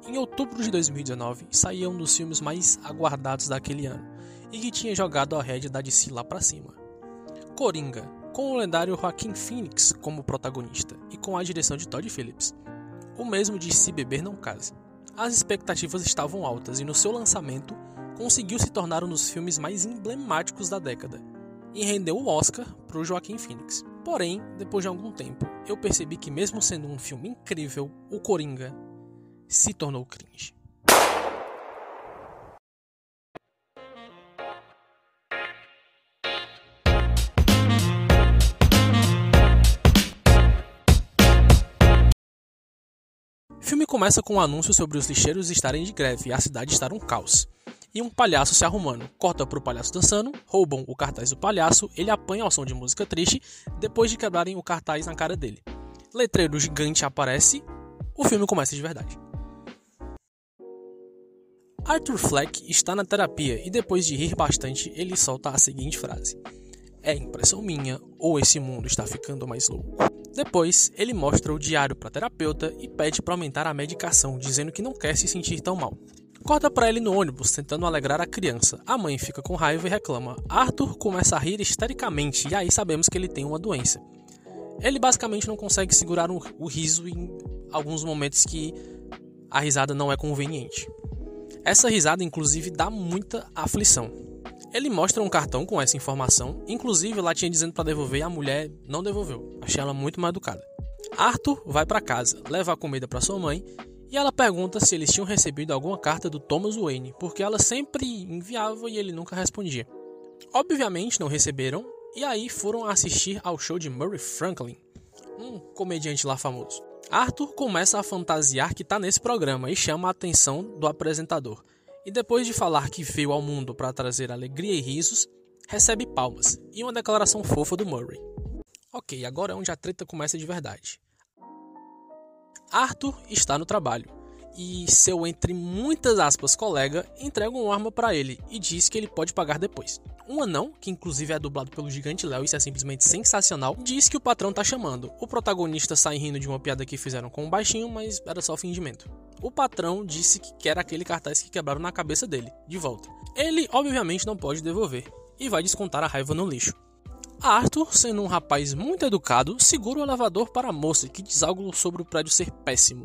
Em outubro de 2019, saía um dos filmes mais aguardados daquele ano, e que tinha jogado a rédea da DC lá pra cima. Coringa, com o lendário Joaquin Phoenix como protagonista, e com a direção de Todd Phillips. O mesmo de Se Beber Não Case. As expectativas estavam altas, e no seu lançamento, conseguiu se tornar um dos filmes mais emblemáticos da década, e rendeu o Oscar para o Joaquin Phoenix. Porém, depois de algum tempo, eu percebi que mesmo sendo um filme incrível, o Coringa se tornou cringe. O filme começa com um anúncio sobre os lixeiros estarem de greve e a cidade estar um caos. E um palhaço se arrumando, corta pro palhaço dançando, roubam o cartaz do palhaço, ele apanha ao som de música triste, depois de quebrarem o cartaz na cara dele. Letreiro gigante aparece, o filme começa de verdade. Arthur Fleck está na terapia e depois de rir bastante, ele solta a seguinte frase: "É impressão minha, ou esse mundo está ficando mais louco?" Depois, ele mostra o diário para a terapeuta e pede para aumentar a medicação, dizendo que não quer se sentir tão mal. Corta para ele no ônibus, tentando alegrar a criança. A mãe fica com raiva e reclama. Arthur começa a rir histericamente e aí sabemos que ele tem uma doença. Ele basicamente não consegue segurar o riso em alguns momentos que a risada não é conveniente. Essa risada, inclusive, dá muita aflição. Ele mostra um cartão com essa informação, inclusive lá tinha dizendo para devolver e a mulher não devolveu. Achei ela muito mal educada. Arthur vai para casa, leva a comida para sua mãe e ela pergunta se eles tinham recebido alguma carta do Thomas Wayne, porque ela sempre enviava e ele nunca respondia. Obviamente não receberam, e aí foram assistir ao show de Murray Franklin, um comediante lá famoso. Arthur começa a fantasiar que está nesse programa e chama a atenção do apresentador. E depois de falar que veio ao mundo para trazer alegria e risos, recebe palmas e uma declaração fofa do Murray. Ok, agora é onde a treta começa de verdade. Arthur está no trabalho e seu, entre muitas aspas, colega entrega uma arma para ele e diz que ele pode pagar depois. Um anão, que inclusive é dublado pelo Gigante Léo, isso é simplesmente sensacional, diz que o patrão tá chamando. O protagonista sai rindo de uma piada que fizeram com o baixinho, mas era só fingimento. O patrão disse que quer aquele cartaz que quebraram na cabeça dele, de volta. Ele obviamente não pode devolver e vai descontar a raiva no lixo. Arthur, sendo um rapaz muito educado, segura o elevador para a moça, que diz algo sobre o prédio ser péssimo.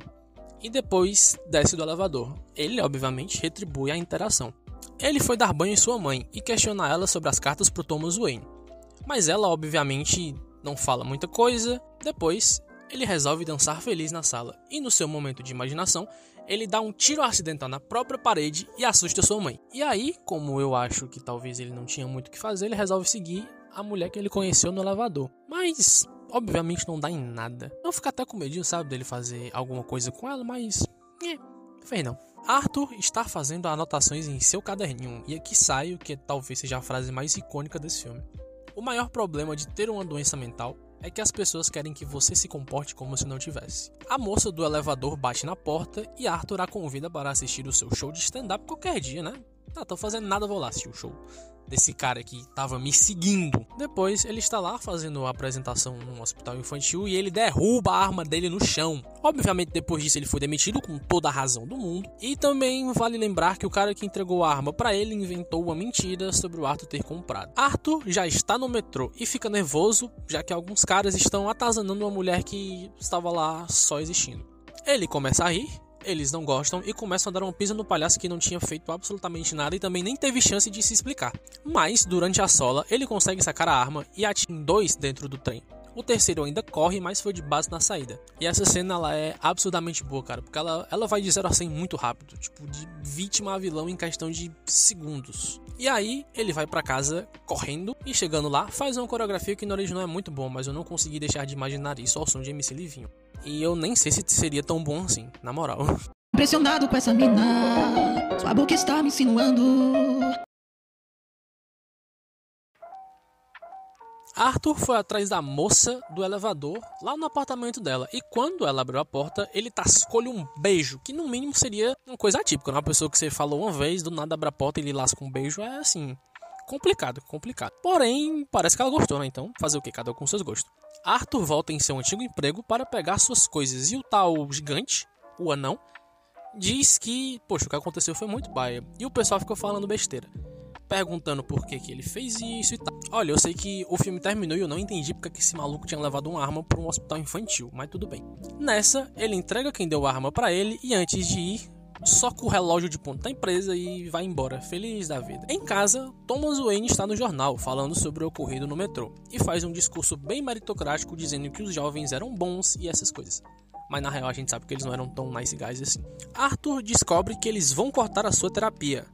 E depois desce do elevador. Ele, obviamente, retribui a interação. Ele foi dar banho em sua mãe e questiona ela sobre as cartas para o Thomas Wayne. Mas ela, obviamente, não fala muita coisa. Depois, ele resolve dançar feliz na sala. E no seu momento de imaginação, ele dá um tiro acidental na própria parede e assusta sua mãe. E aí, como eu acho que talvez ele não tinha muito o que fazer, ele resolve seguir a mulher que ele conheceu no elevador. Mas, obviamente, não dá em nada. Eu fico até com medinho, sabe, dele fazer alguma coisa com ela, mas... fez não. Arthur está fazendo anotações em seu caderninho, e aqui sai o que talvez seja a frase mais icônica desse filme. O maior problema de ter uma doença mental é que as pessoas querem que você se comporte como se não tivesse. A moça do elevador bate na porta e Arthur a convida para assistir o seu show de stand-up qualquer dia, né? Não tô fazendo nada, vou lá assistir o show desse cara que tava me seguindo. Depois ele está lá fazendo a apresentação num hospital infantil e ele derruba a arma dele no chão. Obviamente depois disso ele foi demitido com toda a razão do mundo. E também vale lembrar que o cara que entregou a arma para ele inventou uma mentira sobre o Arthur ter comprado. Arthur já está no metrô e fica nervoso, já que alguns caras estão atazanando uma mulher que estava lá só existindo. Ele começa a rir. Eles não gostam e começam a dar uma pisa no palhaço que não tinha feito absolutamente nada e também nem teve chance de se explicar. Mas, durante a sola, ele consegue sacar a arma e atira em 2 dentro do trem. O terceiro ainda corre, mas foi de base na saída. E essa cena ela é absurdamente boa, cara, porque ela vai de 0 a 100 muito rápido, tipo, de vítima a vilão em questão de segundos. E aí, ele vai pra casa correndo e chegando lá, faz uma coreografia que no original é muito bom, mas eu não consegui deixar de imaginar isso ao som de MC Livinho. E eu nem sei se seria tão bom assim, na moral. Impressionado com essa mina, sua boca está me insinuando. Arthur foi atrás da moça do elevador lá no apartamento dela. E quando ela abriu a porta, ele tascou-lhe um beijo, que no mínimo seria uma coisa atípica. Uma pessoa que você falou uma vez, do nada abre a porta e ele lasca um beijo, é assim, complicado. Porém, parece que ela gostou, né? Então, fazer o quê? Cada um com seus gostos. Arthur volta em seu antigo emprego para pegar suas coisas. E o tal gigante, o anão, diz que, poxa, o que aconteceu foi muito paia. E o pessoal ficou falando besteira, perguntando por que ele fez isso e tal. Olha, eu sei que o filme terminou e eu não entendi porque que esse maluco tinha levado uma arma para um hospital infantil, mas tudo bem. Nessa, ele entrega quem deu a arma para ele e antes de ir, soca o relógio de ponto da empresa e vai embora, feliz da vida. Em casa, Thomas Wayne está no jornal, falando sobre o ocorrido no metrô, e faz um discurso bem meritocrático dizendo que os jovens eram bons e essas coisas. Mas na real a gente sabe que eles não eram tão nice guys assim. Arthur descobre que eles vão cortar a sua terapia,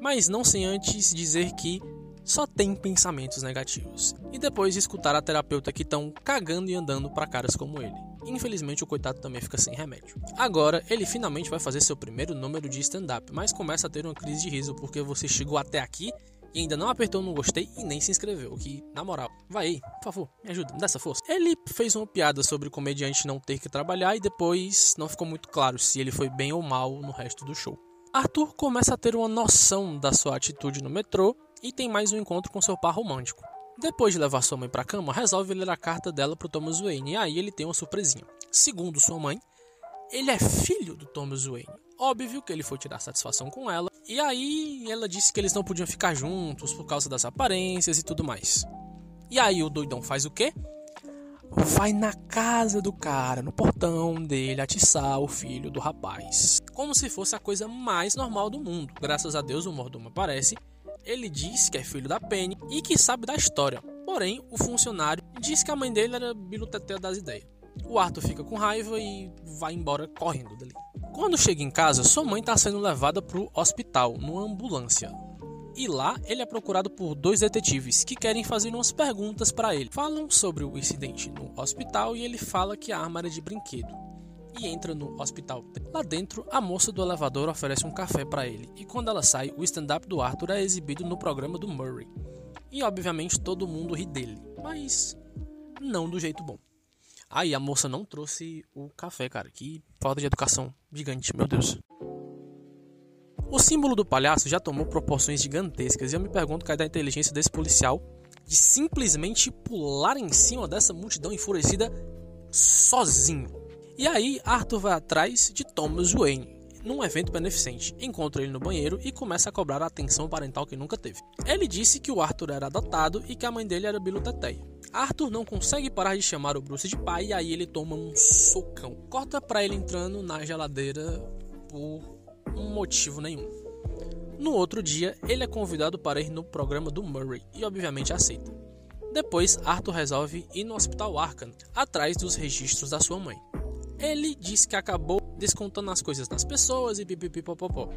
mas não sem antes dizer que só tem pensamentos negativos. E depois de escutar a terapeuta que estão cagando e andando para caras como ele. Infelizmente o coitado também fica sem remédio. Agora ele finalmente vai fazer seu primeiro número de stand-up, mas começa a ter uma crise de riso porque você chegou até aqui e ainda não apertou no gostei e nem se inscreveu. Que, na moral, vai aí, por favor, me ajuda, me dá essa força. Ele fez uma piada sobre o comediante não ter que trabalhar e depois não ficou muito claro se ele foi bem ou mal no resto do show. Arthur começa a ter uma noção da sua atitude no metrô e tem mais um encontro com seu par romântico. Depois de levar sua mãe pra cama, resolve ler a carta dela pro Thomas Wayne e aí ele tem uma surpresinha. Segundo sua mãe, ele é filho do Thomas Wayne. Óbvio que ele foi tirar satisfação com ela. E aí ela disse que eles não podiam ficar juntos por causa das aparências e tudo mais. E aí o doidão faz o quê? Vai na casa do cara, no portão dele, atiçar o filho do rapaz. Como se fosse a coisa mais normal do mundo. Graças a Deus o mordomo aparece. Ele diz que é filho da Penny e que sabe da história. Porém, o funcionário diz que a mãe dele era biluteteia das ideias. O Arthur fica com raiva e vai embora correndo dali. Quando chega em casa, sua mãe está sendo levada para o hospital, numa ambulância. E lá, ele é procurado por 2 detetives que querem fazer umas perguntas para ele. Falam sobre o incidente no hospital e ele fala que a arma era de brinquedo. E entra no hospital. Lá dentro, a moça do elevador oferece um café para ele. E quando ela sai, o stand-up do Arthur é exibido no programa do Murray. E obviamente todo mundo ri dele, mas não do jeito bom. Aí a moça não trouxe o café, cara. Que falta de educação gigante, meu Deus. O símbolo do palhaço já tomou proporções gigantescas e eu me pergunto qual é da inteligência desse policial de simplesmente pular em cima dessa multidão enfurecida sozinho. E aí Arthur vai atrás de Thomas Wayne num evento beneficente, encontra ele no banheiro e começa a cobrar a atenção parental que nunca teve. Ele disse que o Arthur era adotado e que a mãe dele era biluteteia. Arthur não consegue parar de chamar o Bruce de pai e aí ele toma um socão. Corta pra ele entrando na geladeira por um motivo nenhum. No outro dia, ele é convidado para ir no programa do Murray e obviamente aceita. Depois, Arthur resolve ir no Hospital Arkham, atrás dos registros da sua mãe. Ele diz que acabou descontando as coisas das pessoas e pipipipopopó.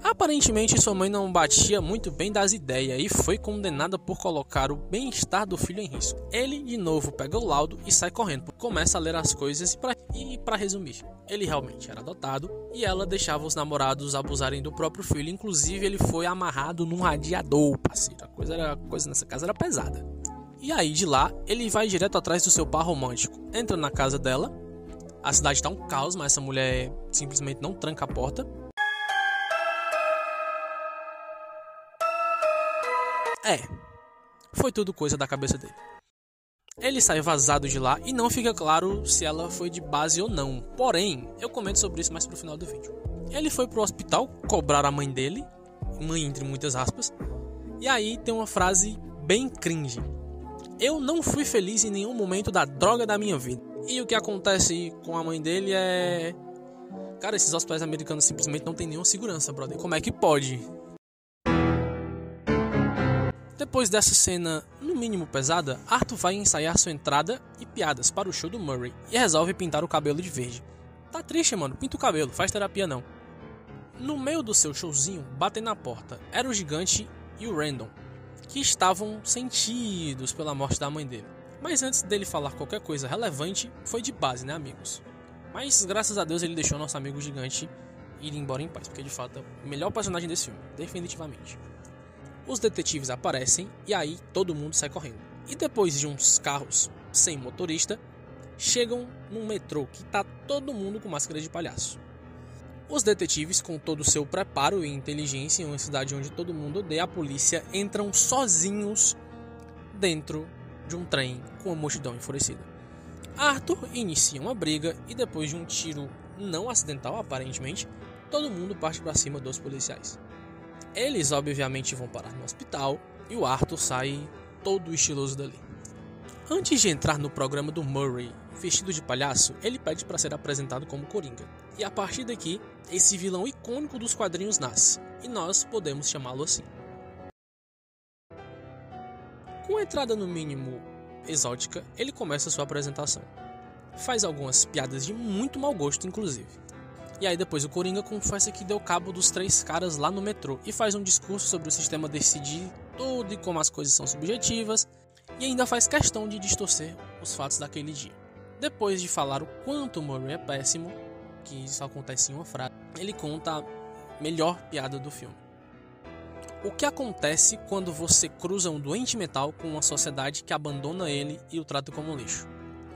Aparentemente sua mãe não batia muito bem das ideias e foi condenada por colocar o bem-estar do filho em risco. Ele de novo pega o laudo e sai correndo, começa a ler as coisas e para resumir, ele realmente era adotado e ela deixava os namorados abusarem do próprio filho, inclusive ele foi amarrado num radiador, parceiro. A coisa nessa casa era pesada. E aí de lá ele vai direto atrás do seu par romântico, entra na casa dela. A cidade tá um caos, mas essa mulher simplesmente não tranca a porta. Foi tudo coisa da cabeça dele. Ele sai vazado de lá e não fica claro se ela foi de base ou não. Porém, eu comento sobre isso mais pro final do vídeo. Ele foi pro hospital cobrar a mãe dele, mãe entre muitas aspas, e aí tem uma frase bem cringe. Eu não fui feliz em nenhum momento da droga da minha vida. E o que acontece com a mãe dele é... Cara, esses hospitais americanos simplesmente não tem nenhuma segurança, brother. Como é que pode? Depois dessa cena, no mínimo pesada, Arthur vai ensaiar sua entrada e piadas para o show do Murray e resolve pintar o cabelo de verde. Tá triste, mano, pinta o cabelo, faz terapia não. No meio do seu showzinho, batem na porta. Era o Gigante e o Random, que estavam sentidos pela morte da mãe dele. Mas antes dele falar qualquer coisa relevante, foi de base, né, amigos? Mas graças a Deus ele deixou nosso amigo Gigante ir embora em paz, porque de fato é o melhor personagem desse filme, definitivamente. Os detetives aparecem e aí todo mundo sai correndo. E depois de uns carros sem motorista, chegam num metrô que tá todo mundo com máscara de palhaço. Os detetives, com todo o seu preparo e inteligência em uma cidade onde todo mundo odeia a polícia, entram sozinhos dentro de um trem com uma multidão enfurecida. Arthur inicia uma briga e depois de um tiro não acidental, aparentemente, todo mundo parte para cima dos policiais. Eles obviamente vão parar no hospital e o Arthur sai todo estiloso dali. Antes de entrar no programa do Murray, vestido de palhaço, ele pede para ser apresentado como Coringa. E a partir daqui, esse vilão icônico dos quadrinhos nasce, e nós podemos chamá-lo assim. Com a entrada no mínimo exótica, ele começa sua apresentação. Faz algumas piadas de muito mau gosto, inclusive. E aí depois o Coringa confessa que deu cabo dos 3 caras lá no metrô e faz um discurso sobre o sistema decidir tudo e como as coisas são subjetivas, e ainda faz questão de distorcer os fatos daquele dia. Depois de falar o quanto o Murray é péssimo, que isso acontece em uma frase, ele conta a melhor piada do filme. O que acontece quando você cruza um doente mental com uma sociedade que abandona ele e o trata como lixo?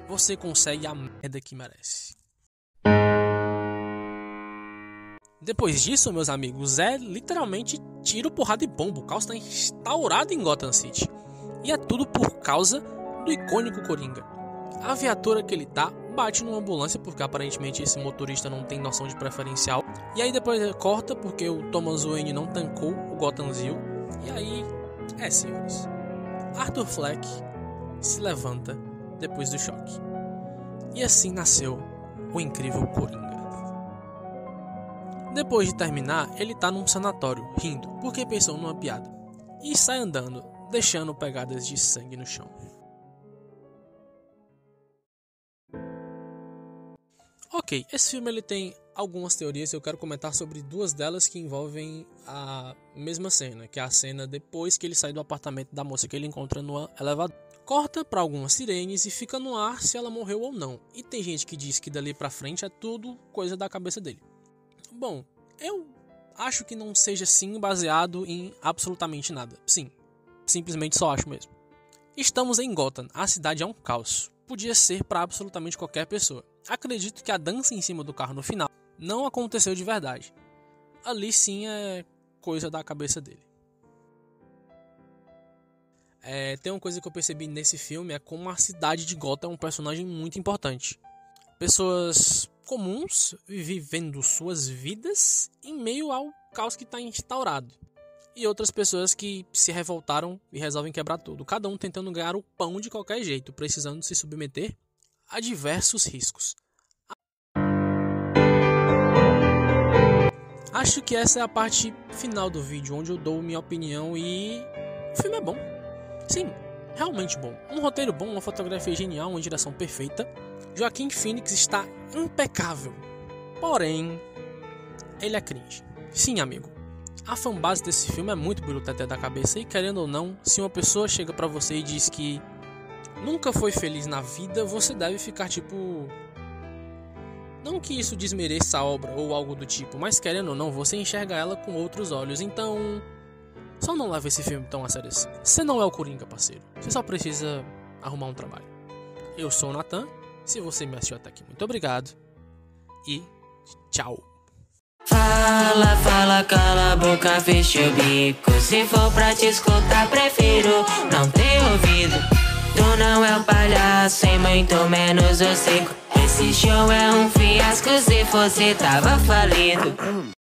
Você consegue a merda que merece. Depois disso, meus amigos, é literalmente tiro, porrada e bomba. O caos está instaurado em Gotham City. E é tudo por causa do icônico Coringa. A viatura que ele tá bate numa ambulância porque aparentemente esse motorista não tem noção de preferencial. E aí depois ele corta porque o Thomas Wayne não tancou o Gothamzil. E aí, senhores, Arthur Fleck se levanta depois do choque. E assim nasceu o incrível Coringa. Depois de terminar, ele tá num sanatório, rindo, porque pensou numa piada. E sai andando, deixando pegadas de sangue no chão. Ok, esse filme ele tem algumas teorias e eu quero comentar sobre 2 delas que envolvem a mesma cena, que é a cena depois que ele sai do apartamento da moça que ele encontra no elevador. Corta para algumas sirenes e fica no ar se ela morreu ou não. E tem gente que diz que dali pra frente é tudo coisa da cabeça dele. Bom, eu acho que não seja assim baseado em absolutamente nada. Sim, simplesmente só acho mesmo. Estamos em Gotham, a cidade é um caos. Podia ser para absolutamente qualquer pessoa. Acredito que a dança em cima do carro no final não aconteceu de verdade. Ali sim é coisa da cabeça dele. Tem uma coisa que eu percebi nesse filme, é como a cidade de Gotham é um personagem muito importante. Pessoas comuns vivendo suas vidas em meio ao caos que está instaurado. E outras pessoas que se revoltaram e resolvem quebrar tudo. Cada um tentando ganhar o pão de qualquer jeito, precisando se submeter a diversos riscos. Acho que essa é a parte final do vídeo, onde eu dou minha opinião e o filme é bom. Sim, realmente bom. Um roteiro bom, uma fotografia genial, uma direção perfeita. Joaquin Phoenix está impecável. Porém, ele é cringe. Sim, amigo. A fanbase desse filme é muito biruteté da cabeça e, querendo ou não, se uma pessoa chega pra você e diz que nunca foi feliz na vida, você deve ficar tipo... Não que isso desmereça a obra ou algo do tipo, mas querendo ou não, você enxerga ela com outros olhos. Então, só não leva esse filme tão a sério assim. Você não é o Coringa, parceiro. Você só precisa arrumar um trabalho. Eu sou o Nathan. Se você me assistiu até aqui, muito obrigado. E tchau. Fala, fala, cala a boca, fecha o bico. Se for pra te escutar, prefiro não ter ouvido. Tu não é um palhaço, e muito menos o circo. Esse show é um fiasco, se fosse tava falido.